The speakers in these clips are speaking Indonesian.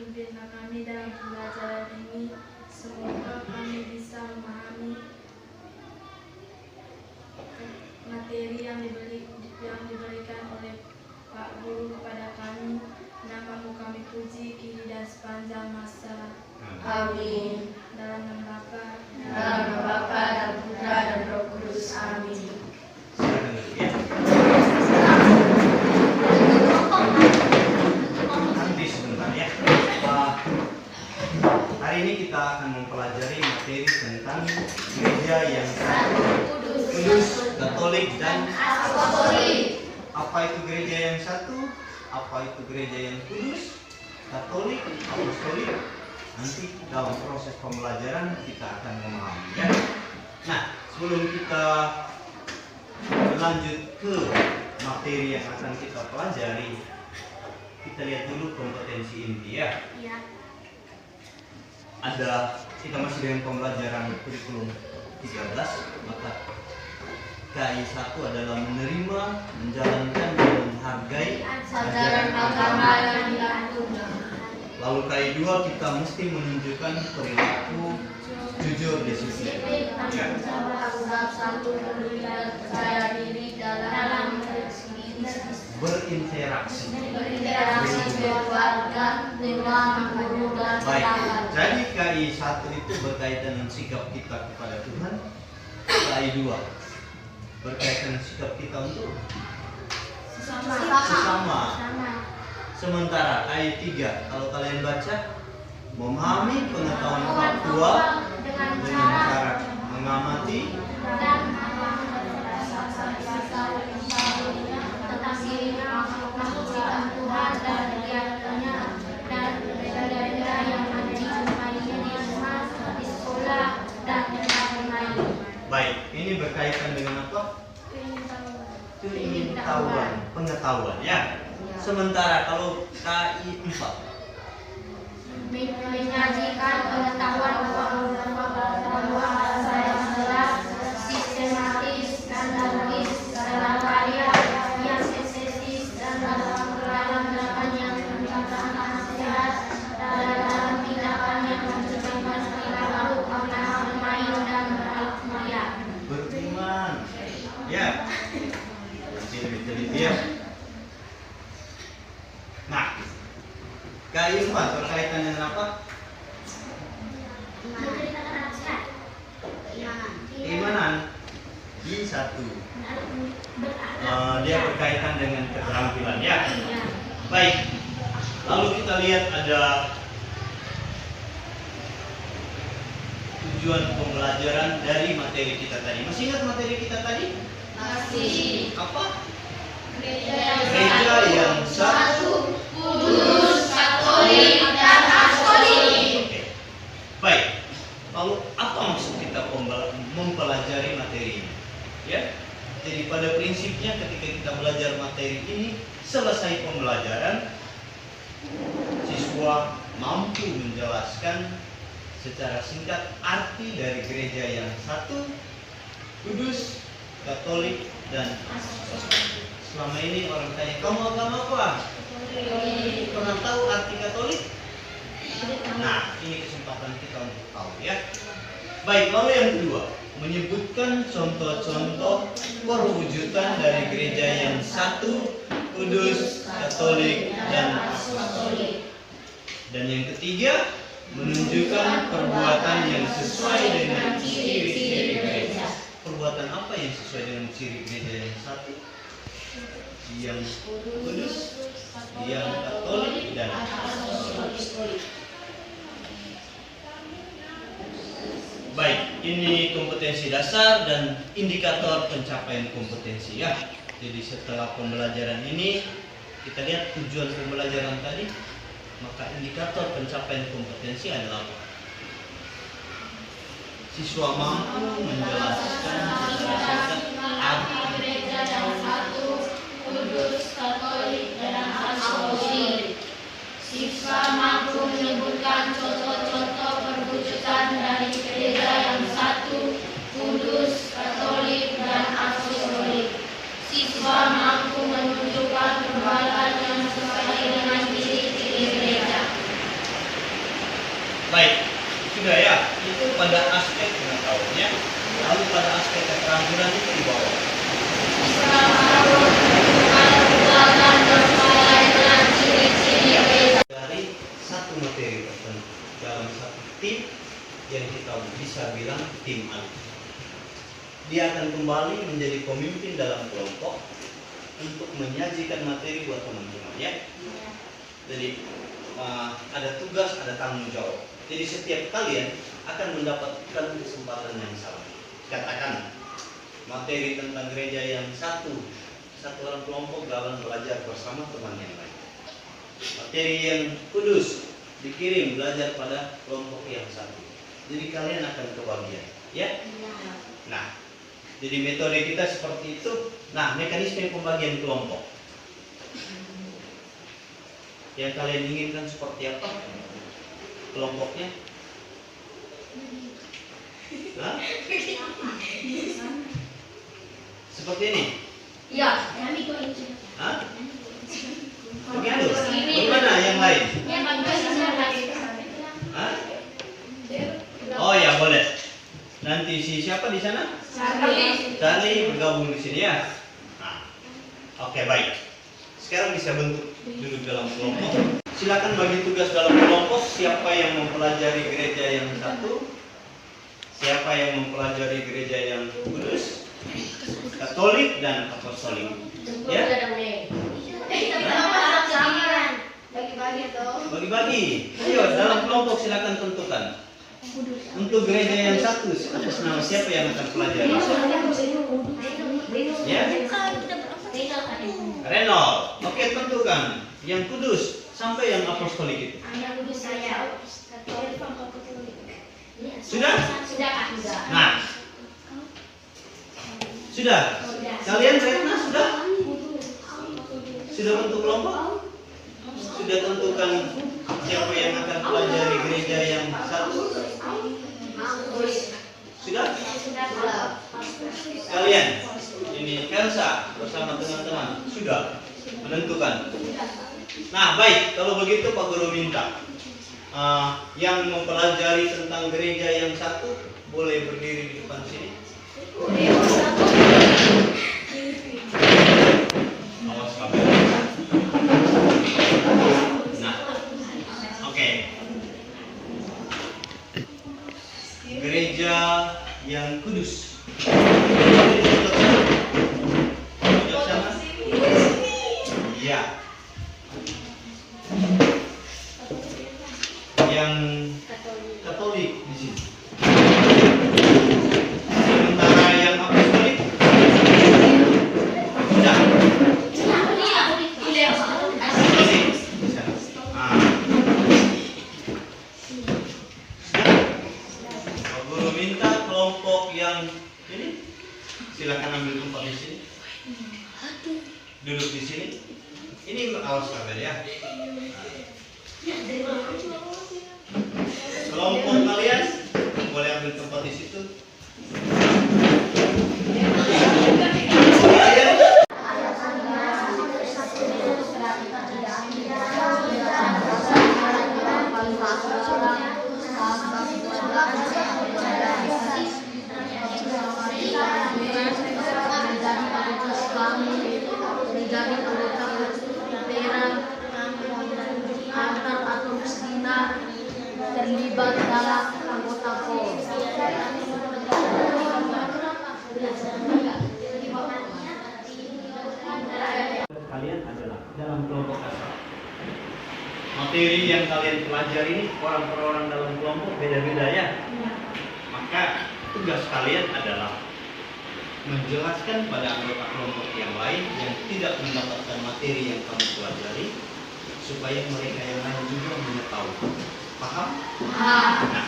pimpinlah kami dalam pembelajaran ini. Semoga kami bisa memahami materi yang diberikan oleh Pak Guru kepada kami. Namamu kami puji kini dan sepanjang masa. Amin. Dalam nama Bapa, dan Putra dan Roh Kudus. Amin. Nanti sebentar ya. Hari ini kita akan mempelajari materi tentang gereja yang kudus, Katolik dan apostolik. Apa itu gereja yang satu? Apa itu gereja yang kudus, Katolik, apostolik? Nanti dalam proses pembelajaran kita akan memahaminya. Nah, sebelum kita berlanjut ke materi yang akan kita pelajari, kita lihat dulu kompetensi inti ya. Kita masih dengan pembelajaran kurikulum 13, maka KI 1 adalah menerima, menjalankan, dan menghargai ajaran agama yang diatur. Lalu KI 2 kita mesti menunjukkan perilaku jujur disiplin. Percaya diri dalam berinteraksi keluarga, dengan guru dan tetangga. Jadi KI 1 itu berkaitan dengan sikap kita kepada Tuhan. KI 2 berkaitan dengan sikap kita untuk sesama. Sementara KI 3 kalau kalian baca, memahami pengetahuan faktual dengan cara mengamati dan Tuhan dan kegiatannya dan beda-beda yang dijumpai di rumah, di sekolah dan tempat lain. Baik, ini berkaitan dengan apa? Keingintahuan, pengetahuan ya. Sementara kalau KI 4 menyajikan pengetahuan yang jelas, sistematis dan logis dalam karya yang estetis dan dalam gerakan yang menciptakan nasihat dan dalam tindakan yang mencerminkan perilaku bermain dan beriman. Ya. Jadi ya. Nah, KI 4 berkaitan dengan apa? Keimanan. I 1 dia berkaitan dengan keterampilan ya. Baik. Lalu kita lihat ada tujuan pembelajaran dari materi kita tadi. Masih ingat materi kita tadi? Masih. Apa? Gereja yang satu, kudus, Katolik dan apostolik. Oke. Baik. Lalu apa maksud kita mempelajari materi ini? Ya. Jadi pada prinsipnya ketika kita belajar materi ini, selesai pembelajaran, siswa mampu menjelaskan secara singkat arti dari gereja yang satu, kudus, Katolik dan apostolik. Selama ini orang tanya, kamu agama apa? Pernah tahu arti Katolik? Nah, ini kesempatan kita untuk tahu ya. Baik, lalu yang kedua, menyebutkan contoh-contoh perwujudan dari gereja yang satu, kudus, Katolik dan apostolik. Dan yang ketiga, menunjukkan perbuatan yang sesuai dengan ciri-ciri gereja. Perbuatan apa yang sesuai dengan ciri gereja yang satu, yang kudus, yang Katolik dan apostolik? Baik, ini kompetensi dasar dan indikator pencapaian kompetensi ya. Jadi setelah pembelajaran ini kita lihat tujuan pembelajaran tadi, maka indikator pencapaian kompetensi adalah apa? Siswa mampu menjelaskan secara singkat arti gereja yang satu, kudus, Katolik dan apostolik. Siswa mampu menyebutkan contoh-contoh perwujudan dari gereja yang satu, kudus, Katolik dan apostolik. Siswa mampu menunjukkan perbuatan yang sesuai dengan ciri-ciri gereja. pada aspek pengetahuannya, lalu pada aspek keterampilan itu di bawah. Dari satu materi tertentu dalam satu tim yang kita bisa bilang tim alif. Dia akan kembali menjadi pemimpin dalam kelompok untuk menyajikan materi buat teman-teman ya. Jadi ada tugas, ada tanggung jawab. Jadi setiap kalian akan mendapatkan kesempatan yang sama. Katakan materi tentang gereja yang satu orang kelompok dalam belajar bersama teman yang lain. Materi yang kudus dikirim belajar pada kelompok yang satu. Jadi kalian akan kebagian, ya? Nah, jadi metode kita seperti itu. Nah, mekanisme pembagian kelompok yang kalian inginkan seperti apa? Kelompoknya? Hah? Seperti ini? Ya, Hah? Begitu? Bagaimana yang lain? Hah? Oh ya, boleh. Nanti siapa di sana? Charlie bergabung di sini ya. Nah, oke, baik. Sekarang bisa bentuk duduk dalam kelompok. Silakan bagi tugas dalam kelompok. Siapa yang mempelajari gereja yang satu? Siapa yang mempelajari gereja yang kudus, Katolik dan Apostolik? Ya? Bagi-bagi. Ayo dalam kelompok silakan tentukan. Untuk gereja yang satu, atas nama siapa yang akan pelajari? Ya? Renol. Oke, tentukan. Yang kudus sampai yang apostolik itu. Sudah? Nah. Sudah? Kalian Retna sudah? Sudah bentuk kelompok? Sudah tentukan siapa yang akan pelajari gereja yang satu? Sudah? Kalian? Ini Elsa bersama teman-teman sudah menentukan. Nah, baik, kalau begitu Pak Guru minta yang mempelajari tentang gereja yang satu boleh berdiri di depan sini. Awas kamera. Nah, oke. Gereja yang kudus. Ya. Yang Katolik di sini. Sementara yang apostolik sudah. Pak Guru minta kelompok yang ini silakan ambil tempat di sini. Duduk di sini. Ini awas kamera ya. Kelompok kalian boleh ambil tempat di situ. Terlibat dalam anggota POL. Kalian adalah dalam kelompok asal. Materi yang kalian pelajari ini orang per orang dalam kelompok beda-beda ya. Maka tugas kalian adalah menjelaskan pada anggota kelompok yang lain yang tidak mendapatkan materi yang kamu pelajari supaya mereka yang lain juga mengetahui. Paham? Nah,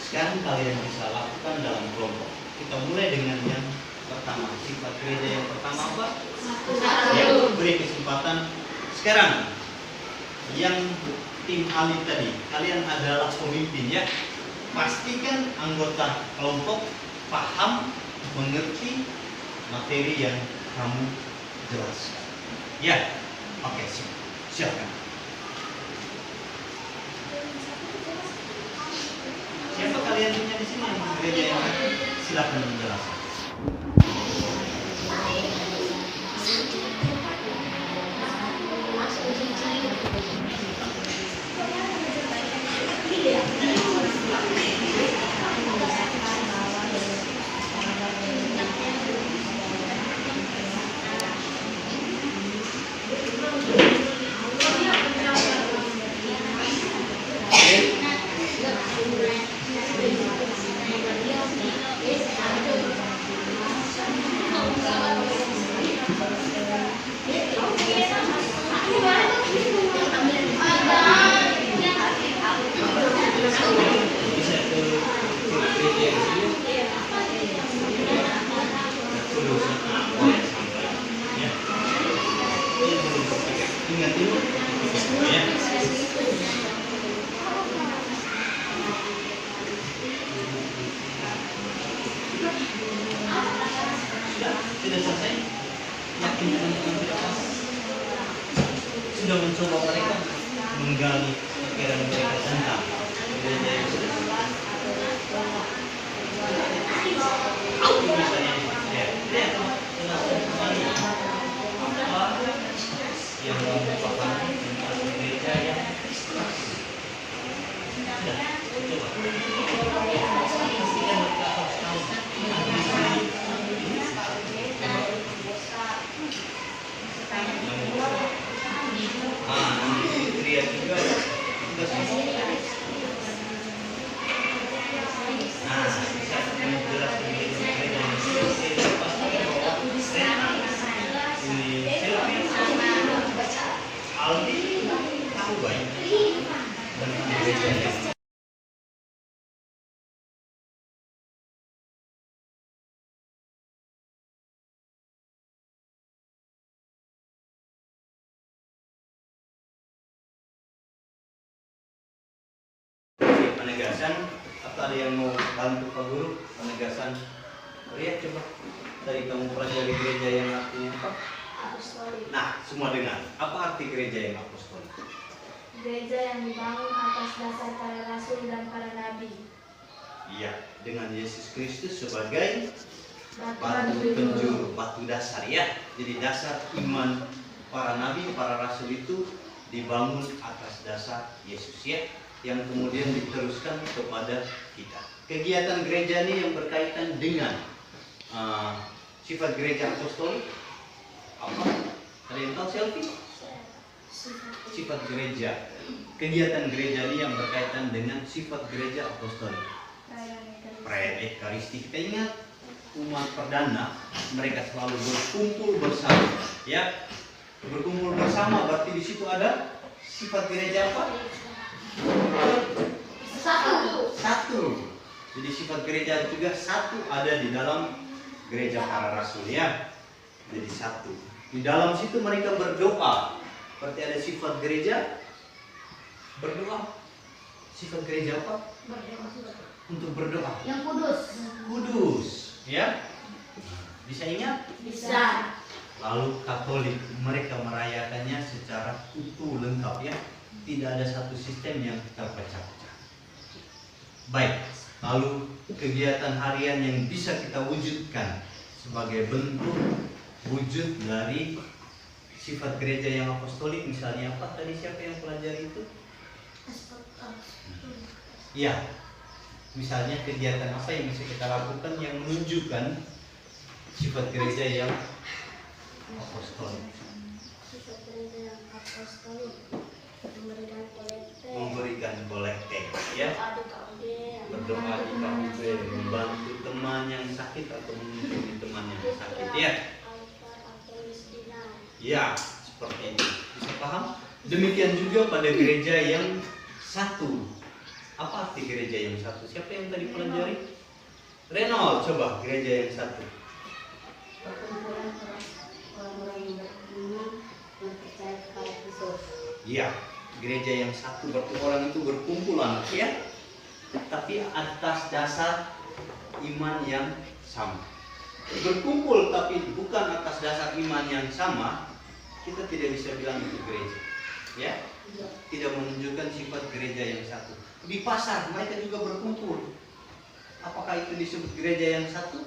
sekarang kalian bisa lakukan dalam kelompok. Kita mulai dengan yang pertama. Sifat gereja yang pertama apa? Yaitu beri kesempatan. Sekarang yang tim alif tadi, kalian adalah pemimpin ya. Pastikan anggota kelompok paham, mengerti materi yang kamu jelaskan. Ya, oke, silakan. Siapa kalian punya di sini? silakan menjelaskan. Bisa ke gereja yang sini. Ya. Ingat dulu. Ya. Sudah selesai? Yakin teman-teman tidak pas? Sudah mencoba mereka menggali pikiran mereka tentang gereja yang sudah misalnya ya, jelaskan kembali apa yang merupakan tentang gereja yang sudah coba kita mereka harus tahu Kriya juga tugas bisa menjelaskan Aldi tahu baik tentang gereja yang penegasan. Atau ada yang mau bantu Pak Guru penegasan? Lihat coba tadi kamu pelajari gereja yang artinya apa? Apostolik. Nah, semua dengar. Apa arti gereja yang apostolik? Gereja yang dibangun atas dasar para rasul dan para nabi. Iya, dengan Yesus Kristus sebagai batu Batu penjuru, batu dasar ya. Jadi dasar iman para nabi, para rasul itu dibangun atas dasar Yesus ya, yang kemudian diteruskan kepada kita. Kegiatan gereja ini yang berkaitan dengan sifat gereja apostolik apa? Ada yang tahu selfie? Sifat gereja. Kegiatan gereja ini yang berkaitan dengan sifat gereja apostolik. Perayaan Ekaristi, kita ingat umat perdana mereka selalu berkumpul bersama ya. Berkumpul bersama berarti di situ ada sifat gereja apa? Satu. Jadi sifat gereja juga satu ada di dalam gereja para rasul ya. Jadi satu. Di dalam situ mereka berdoa. Berarti ada sifat gereja berdoa. Sifat gereja apa? Untuk berdoa. Yang kudus. Kudus, ya. Bisa ingat? Bisa. Lalu Katolik mereka merayakannya secara utuh lengkap ya. Tidak ada satu sistem yang terpecah-pecah. Baik. Lalu kegiatan harian yang bisa kita wujudkan sebagai bentuk wujud dari sifat gereja yang apostolik misalnya apa? Tadi siapa yang pelajari itu? Ya, misalnya kegiatan apa yang bisa kita lakukan yang menunjukkan sifat gereja yang apostolik? Sifat gereja yang apostolik Memberikan kolekte, ya. Berdoa di KUB, membantu teman yang sakit atau mengunjungi teman yang sakit, ya. Ya, seperti itu. Bisa paham? Demikian juga pada gereja yang satu. Apa arti gereja yang satu? Siapa yang tadi pelajari? Renol, coba gereja yang satu. Perkumpulan orang-orang yang beriman dan percaya kepada Kristus. Ya, gereja yang satu berarti orang itu berkumpul anak ya. Tapi atas dasar iman yang sama. Berkumpul tapi bukan atas dasar iman yang sama, kita tidak bisa bilang itu gereja. Ya, tidak menunjukkan sifat gereja yang satu. Di pasar mereka juga berkumpul. apakah itu disebut gereja yang satu?